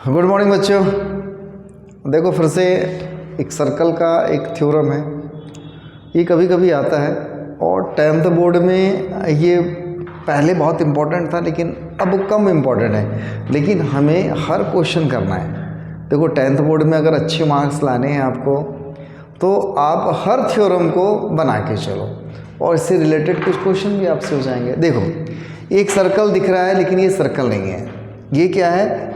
Good morning बच्चों। देखो फिर से एक सर्कल का एक थ्योरम है, ये कभी कभी आता है और 10th बोर्ड में ये पहले बहुत इम्पोर्टेंट था लेकिन अब कम इम्पोर्टेंट है, लेकिन हमें हर क्वेश्चन करना है। देखो 10th बोर्ड में अगर अच्छे मार्क्स लाने हैं आपको तो आप हर थ्योरम को बना के चलो और इससे रिलेटेड कुछ क्वेश्चन भी आपसे हो जाएंगे। देखो एक सर्कल दिख रहा है लेकिन ये सर्कल नहीं है, ये क्या है?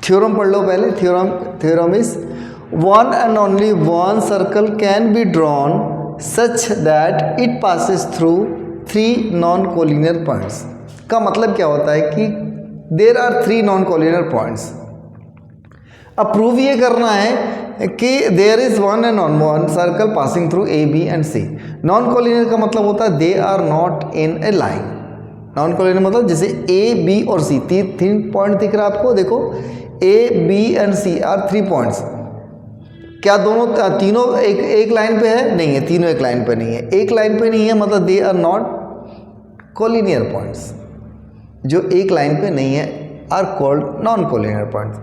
थ्योरम पढ़ लो पहले। Theorem is one and only one circle can be drawn such that it passes through 3 non collinear points. का मतलब क्या होता है कि there are 3 non collinear points. अब प्रूव ये करना है कि there is one and one circle passing through A B and C. Non collinear का मतलब होता है they are not in a line. Non collinear मतलब जैसे ए बी और सी 3 पॉइंट दिख रहा है आपको। देखो A B and C are 3 points. क्या दोनों तीनों एक लाइन पे है? नहीं है, तीनों एक लाइन पे नहीं है। एक लाइन पे नहीं है मतलब they are not collinear points. जो एक लाइन पे नहीं है are called non collinear points.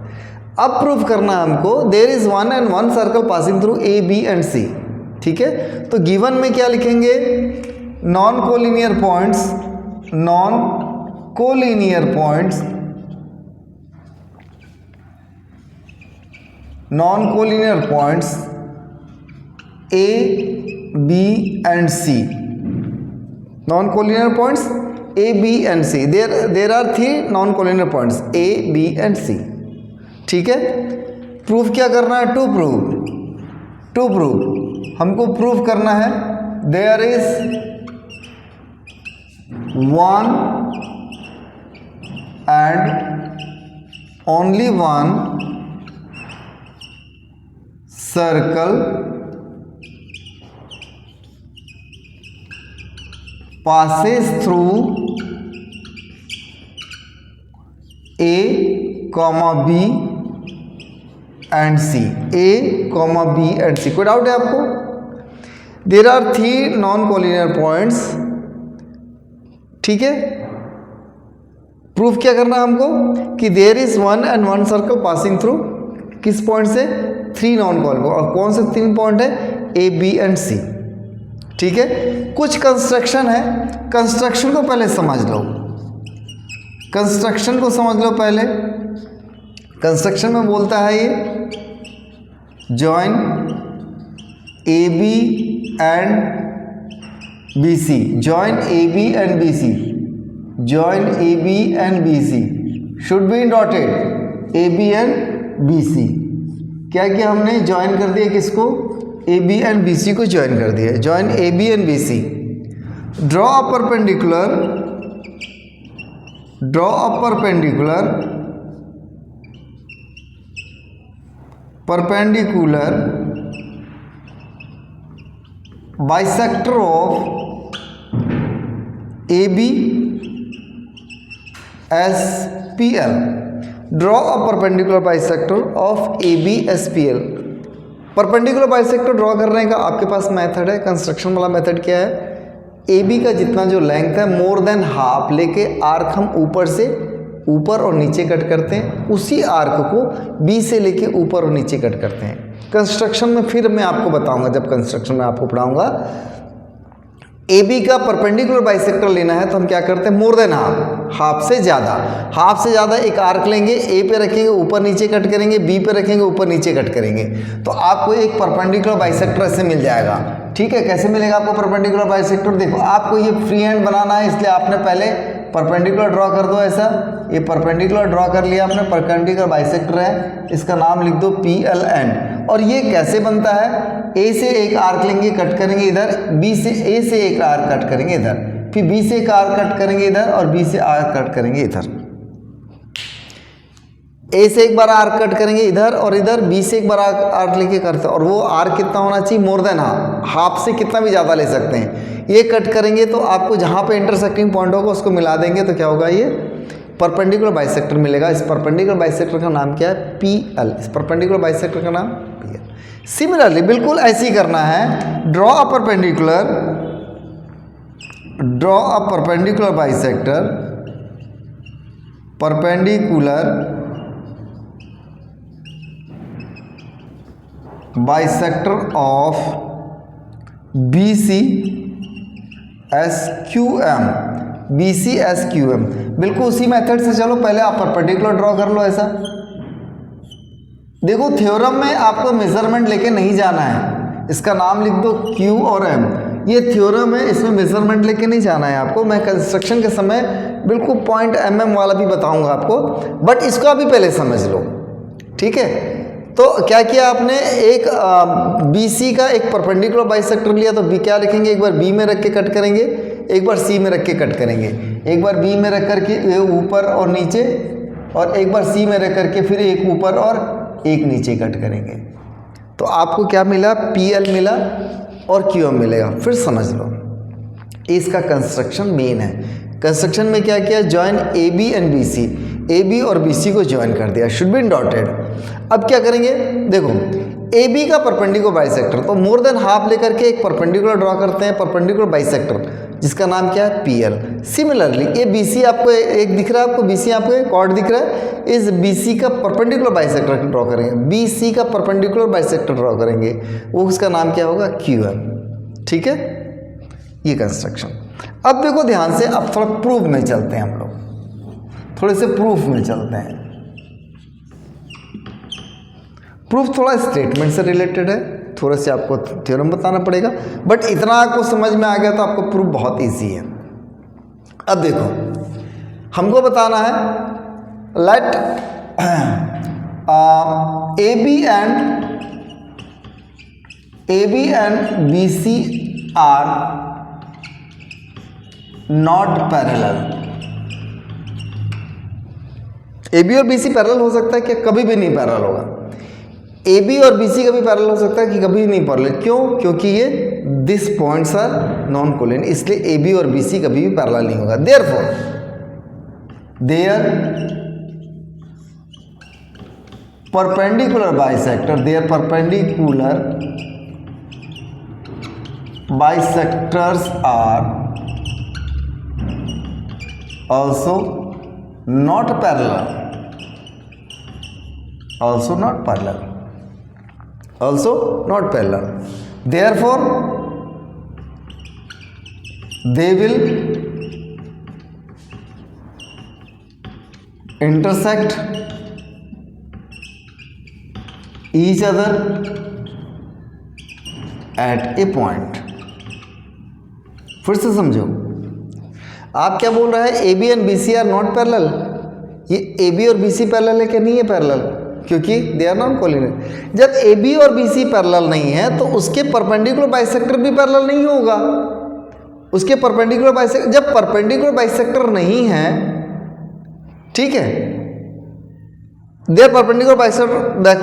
अब प्रूफ करना है हमको there is one and one circle passing through A B and C. ठीक है, तो गिवन में क्या लिखेंगे? Non collinear points, non collinear points, non collinear points A B and C. Non collinear points A B and C. There are 3 non collinear points A B and C. ठीक है, proof क्या करना है? To prove हमको proof करना है there is one and only one circle passes through A, B and C। A, B and C। कोई doubt है आपको? There are 3 non collinear points. ठीक है, प्रूफ क्या करना है हमको कि there is one and one circle passing through किस पॉइंट से? 3 नॉन कोलिनियर। और कौन से 3 पॉइंट है? A B and C. ठीक है, कुछ कंस्ट्रक्शन है, कंस्ट्रक्शन को पहले समझ लो। कंस्ट्रक्शन को समझ लो पहले। कंस्ट्रक्शन में बोलता है ये join A B and B C. Join A B and B C. Join A B and B C should be dotted. A B and B C क्या किया हमने? ज्वाइन कर दिया किसको? A B and B C को join कर दिया। Join A B and B C. Draw a perpendicular, draw a perpendicular, perpendicular bisector of A B as P L. Draw a perpendicular bisector of A B as P L. Perpendicular bisector draw करने का आपके पास method है। Construction वाला method क्या है? A B का जितना जो लेंथ है मोर देन हाफ लेके आर्क हम ऊपर से ऊपर और नीचे कट करते हैं, उसी आर्क को बी से लेके ऊपर और नीचे कट करते हैं। कंस्ट्रक्शन में फिर मैं आपको बताऊंगा, जब कंस्ट्रक्शन में आपको पढ़ाऊंगा। ए बी का परपेंडिकुलर बाइसेक्टर लेना है तो हम क्या करते हैं? मोर देन हाफ, हाफ से ज़्यादा। हाफ से ज़्यादा एक आर्क लेंगे, ए पे रखेंगे ऊपर नीचे कट करेंगे, बी पे रखेंगे ऊपर नीचे कट करेंगे, तो आपको एक परपेंडिकुलर बाइसेक्टर ऐसे मिल जाएगा। ठीक है, कैसे मिलेगा आपको परपेंडिकुलर बाइसेक्टर? देखो आपको ये फ्री हैंड बनाना है, इसलिए आपने पहले परपेंडिकुलर ड्रॉ कर दो। ऐसा ये परपेंडिकुलर ड्रॉ कर लिया आपने, परपेंडिकुलर बाइसेक्टर है, इसका नाम लिख दो पी एल एन। और ये कैसे बनता है? ए से एक आर्क लेंगे कट करेंगे इधर, बी से ए से एक आर्क कट करेंगे इधर, फिर बी से एक आर्क कट करेंगे इधर और बी से आर्क कट करेंगे इधर। ए से एक बार आर्क कट करेंगे इधर और इधर, बी से एक बार आर्क लेके करते हैं। और वो आर्क कितना होना चाहिए? मोर देन हाफ। हाफ से कितना भी ज़्यादा ले सकते हैं। ये कट करेंगे तो आपको जहाँ पे इंटरसेक्टिंग पॉइंट होगा उसको मिला देंगे तो क्या होगा? ये परपेंडिकुलर बाइसेक्टर मिलेगा। इस परपेंडिकुलर बाइसेक्टर का नाम क्या है? P L. इस परपेंडिकुलर बाइसेक्टर का नाम पी एल। सिमिलरली बिल्कुल ऐसे ही करना है। Draw a perpendicular, draw a perpendicular bisector, perpendicular bisector of BC SQM, BC SQM, बिल्कुल उसी मेथड से चलो। पहले आप परपेंडिकुलर ड्रॉ कर लो ऐसा। देखो थ्योरम में आपको मेजरमेंट लेके नहीं जाना है, इसका नाम लिख दो Q और M। ये थ्योरम है, इसमें मेजरमेंट लेके नहीं जाना है आपको। मैं कंस्ट्रक्शन के समय बिल्कुल पॉइंट mm वाला भी बताऊंगा आपको, बट इसको अभी पहले समझ लो, ठीक है। तो क्या किया आपने, एक BC का एक परपेंडिकुलर बाइसेक्टर लिया, तो B क्या लिखेंगे, एक बार B में रख के कट करेंगे, एक बार C में रख के कट करेंगे, एक बार B में रख करके ऊपर और नीचे, और एक बार C में रख करके फिर एक ऊपर और एक नीचे कट करेंगे। तो आपको क्या मिला, PL मिला और QM मिलेगा। फिर समझ लो, इसका कंस्ट्रक्शन मेन है। कंस्ट्रक्शन में क्या किया, join AB and BC, AB और BC को ज्वाइन कर दिया, शुड बी डॉटेड। अब क्या करेंगे, देखो AB का परपेंडिकुलर बाइसेक्टर, तो मोर देन हाफ लेकर के एक परपेंडिकुलर ड्रॉ करते हैं, परपेंडिकुलर बाइसेक्टर, जिसका नाम क्या है, PL। सिमिलरली ये BC आपको एक दिख रहा है, आपको BC आपको एक कॉर्ड दिख रहा है, इस BC का परपेंडिकुलर बाइसेक्टर ड्रॉ करेंगे, BC का परपेंडिकुलर बाइसेक्टर ड्रॉ करेंगे, वो उसका नाम क्या होगा, QM, ठीक है। ये कंस्ट्रक्शन। अब देखो ध्यान से, अब थोड़ा प्रूफ में चलते हैं हम लोग, थोड़े से प्रूफ में चलते हैं। प्रूफ थोड़ा स्टेटमेंट से रिलेटेड है, थोड़ा से आपको थ्योरम बताना पड़ेगा, बट इतना आपको समझ में आ गया तो आपको प्रूफ बहुत इजी है। अब देखो हमको बताना है, let AB and BC are not parallel. AB और BC पैरेलल हो सकता है कि कभी भी नहीं पैरेलल होगा। AB और BC कभी पैरेलल हो सकता है कि कभी नहीं पैरेलल। क्यों? क्योंकि ये this points are non collinear, इसलिए AB और BC कभी भी पैरेलल नहीं होगा। Therefore there perpendicular bisector, there perpendicular bisectors are also not parallel, also not parallel, also not parallel. Therefore they will intersect each other at a point। फिर से समझो, आप क्या बोल रहे हैं, AB and BC are not parallel. ये AB और BC पैरेलल है कि नहीं है पैरेलल, क्योंकि दे आर नॉन कोलिनियर। जब AB और BC पैरेलल नहीं है तो उसके परपेंडिकुलर बाइसेक्टर भी पैरेलल नहीं होगा। उसके परपेंडिकुलर बाइसेक्टर, जब परपेंडिकुलर बाइसेक्टर नहीं है, ठीक है, there perpendicular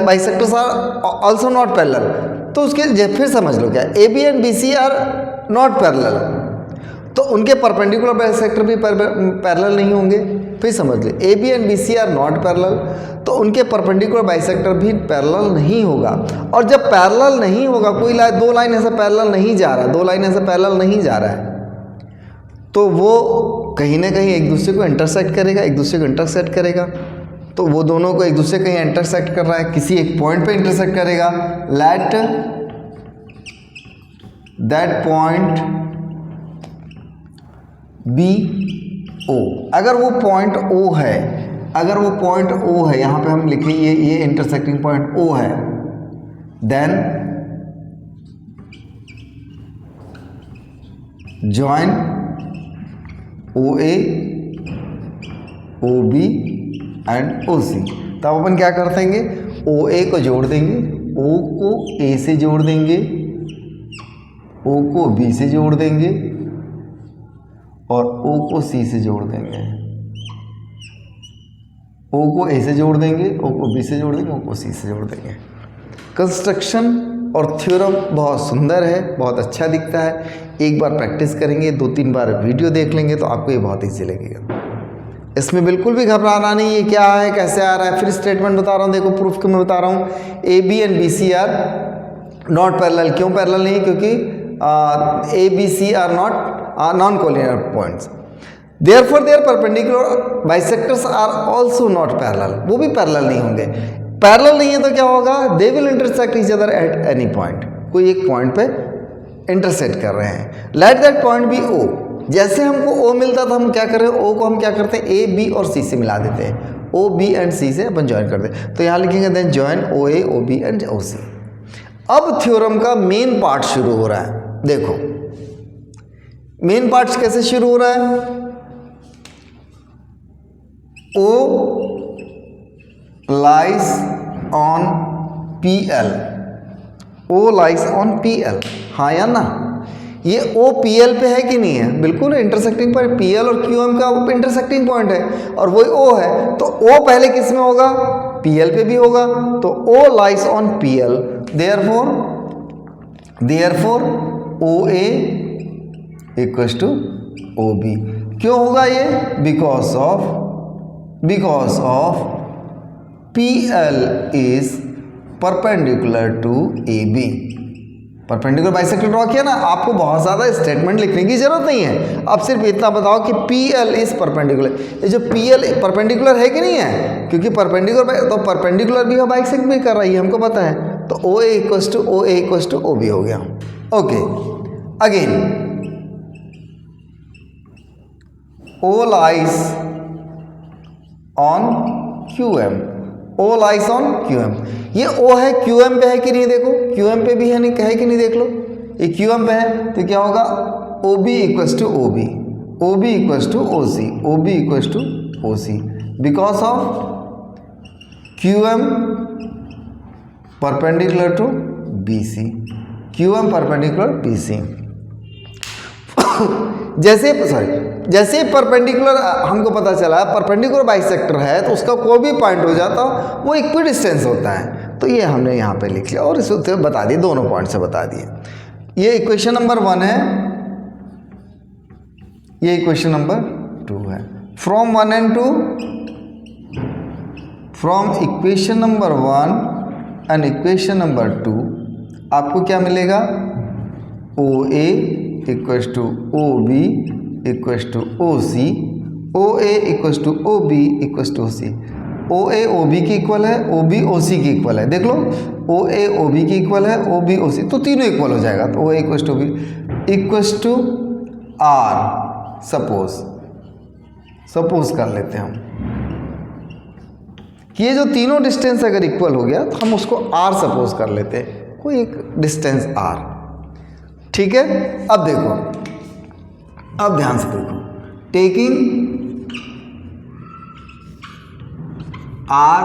bisectors are also not parallel, तो उसके फिर समझ लो क्या, AB and BC are not parallel, तो उनके परपेंडिकुलर बाइसेक्टर भी पैरेलल नहीं होंगे। फिर समझ ले, AB and BC are not parallel, तो उनके परपेंडिकुलर बाइसेक्टर भी पैरेलल नहीं होगा। और जब पैरेलल नहीं होगा, कोई दो लाइन ऐसा पैरेलल नहीं जा रहा, दो लाइन ऐसा पैरेलल नहीं जा रहा है, तो वो कहीं ना कहीं एक दूसरे को इंटरसेक्ट करेगा, एक दूसरे को इंटरसेक्ट करेगा। तो वो दोनों को एक दूसरे कहीं इंटरसेक्ट कर रहा है, किसी एक पॉइंट पे इंटरसेक्ट करेगा। लेट दैट पॉइंट BO, अगर वो पॉइंट O है, अगर वो पॉइंट O है, यहाँ पे हम लिखें ये इंटरसेक्टिंग पॉइंट O है, then join OA, OB and OC। तब अपन क्या कर देंगे, OA को जोड़ देंगे, O को A से जोड़ देंगे, O को B से जोड़ देंगे और O को C से जोड़ देंगे, O को A से जोड़ देंगे, O को B से जोड़ देंगे, O को C से जोड़ देंगे। कंस्ट्रक्शन और थ्योरम बहुत सुंदर है, बहुत अच्छा दिखता है। एक बार प्रैक्टिस करेंगे, 2-3 बार वीडियो देख लेंगे तो आपको ये बहुत ईजी लगेगा। इसमें बिल्कुल भी घबराना नहीं, ये क्या है, कैसे आ रहा है। फिर स्टेटमेंट बता रहा हूँ, देखो प्रूफ के मैं बता रहा हूँ, AB and BC are not parallel. क्यों पैरेलल नहीं? क्योंकि ABC are not non collinear points. Therefore there perpendicular bisectors are also not parallel, वो भी पैरेलल नहीं होंगे। पैरेलल नहीं है तो क्या होगा, they will intersect each other at any point, कोई एक पॉइंट पे इंटरसेक्ट कर रहे हैं। Let that point be O, जैसे हमको ओ मिलता था हम क्या कर रहे हैं, ओ को हम क्या करते हैं, ए बी और सी से मिला देते हैं, ओ बी एंड सी से अपन ज्वाइन कर दे, तो यहाँ लिखेंगे then join O A O B and O C. अब थ्योरम का मेन पार्ट शुरू हो रहा है। देखो मेन पार्ट कैसे शुरू हो रहा है, O lies on P L, O lies on P L, हाँ या ना, ये ओ पी एल पे है कि नहीं है, बिल्कुल इंटरसेक्टिंग पॉइंट, पी एल और क्यू एम का इंटरसेक्टिंग पॉइंट है और वही ओ है, तो ओ पहले किस में होगा, पी एल पे भी होगा, तो O lies on P L, therefore O A equals to O B. क्यों होगा ये, because of P L is perpendicular to A B. Perpendicular bisector draw किया ना, आपको बहुत ज़्यादा स्टेटमेंट लिखने की जरूरत नहीं है, अब सिर्फ इतना बताओ कि पी एल इज परपेंडिकुलर। ये जो पी एल परपेंडिकुलर है कि नहीं है, क्योंकि परपेंडिकुलर तो परपेंडिकुलर भी है, बाइसेक्ट भी कर रही है, हमको पता है, तो O A equals to O B हो गया। Okay, again O lies on Q M, O lies on Q M, ये ओ है क्यू एम पे है कि नहीं, देखो क्यू एम पे भी है, नहीं कहे कि नहीं, देख लो ये क्यू एम पे है, तो क्या होगा, O B equals to O B, O B equals to O C, O B equals to O C, because of Q M perpendicular to B C, Q M perpendicular B C. जैसे perpendicular हमको पता चला perpendicular bisector है, तो उसका कोई भी point हो जाता वो इक्वी डिस्टेंस होता है, तो ये हमने यहाँ पे लिख लिया और इसे बता दिए, दोनों पॉइंट से बता दिए। ये इक्वेशन नंबर 1 है, ये इक्वेशन नंबर 2 है। From 1 and 2, from equation number 1 and equation number 2 आपको क्या मिलेगा, O A equals to O B equals to O C, O A equals to O B equals to O C, O A O B की equal है, O B ओ सी की equal है, देख लो ओ A O B की equal है, O B ओ सी, तो तीनों equal हो जाएगा, तो O A equals to B equals to R. Suppose कर लेते हैं हम कि ये जो तीनों डिस्टेंस अगर इक्वल हो गया तो हम उसको आर सपोज कर लेते हैं, कोई एक डिस्टेंस आर, ठीक है। अब देखो, अब ध्यान से देखो, taking R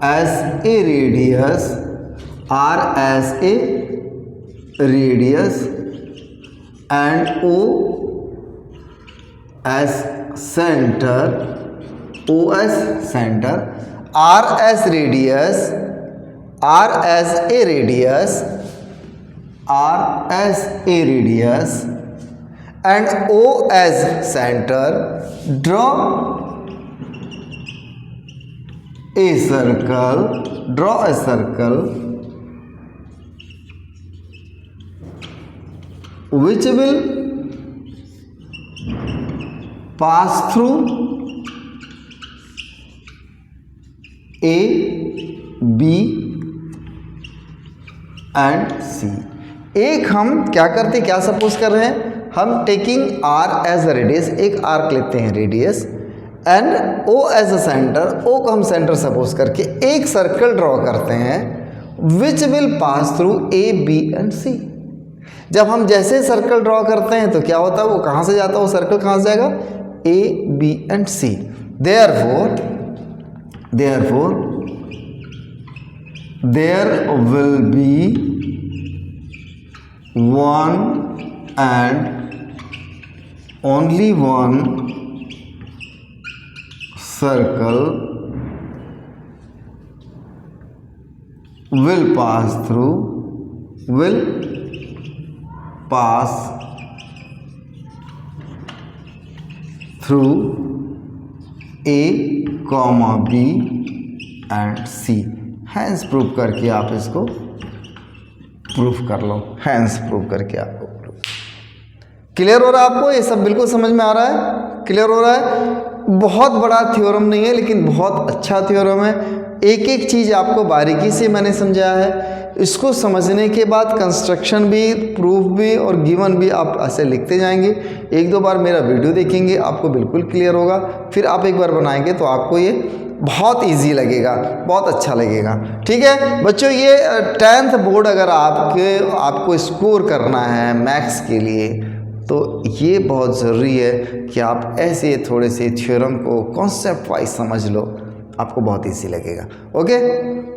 as a radius, R as a radius and O as centre, O as centre, R as radius, R as a radius, R as a radius and O as center, draw a circle which will pass through A, B and C। एक हम क्या करते, क्या suppose कर रहे हैं, हम taking R as a radius, एक आर्क लेते हैं radius, and O as a centre, O को हम सेंटर सपोज करके एक सर्कल ड्रॉ करते हैं, which will pass through A B and C. जब हम जैसे सर्कल ड्रॉ करते हैं तो क्या होता है, वो कहाँ से जाता है, वो सर्कल कहाँ से जाएगा, A B and C. Therefore there will be one and only one circle will pass through A, B and C। Hence prove करके आप इसको प्रूफ कर लो, हैंस प्रूव करके आपको। क्लियर हो रहा है आपको, ये सब बिल्कुल समझ में आ रहा है, क्लियर हो रहा है। बहुत बड़ा थ्योरम नहीं है लेकिन बहुत अच्छा थ्योरम है। एक एक चीज़ आपको बारीकी से मैंने समझाया है। इसको समझने के बाद कंस्ट्रक्शन भी, प्रूफ भी और गिवन भी आप ऐसे लिखते जाएंगे। एक दो बार मेरा वीडियो देखेंगे आपको बिल्कुल क्लियर होगा, फिर आप एक बार बनाएंगे तो आपको ये बहुत इजी लगेगा, बहुत अच्छा लगेगा। ठीक है बच्चों, ये 10th बोर्ड अगर आपको स्कोर करना है मैथ्स के लिए तो ये बहुत ज़रूरी है कि आप ऐसे थोड़े से थ्योरम को कॉन्सेप्ट वाइज समझ लो, आपको बहुत इजी लगेगा। ओके।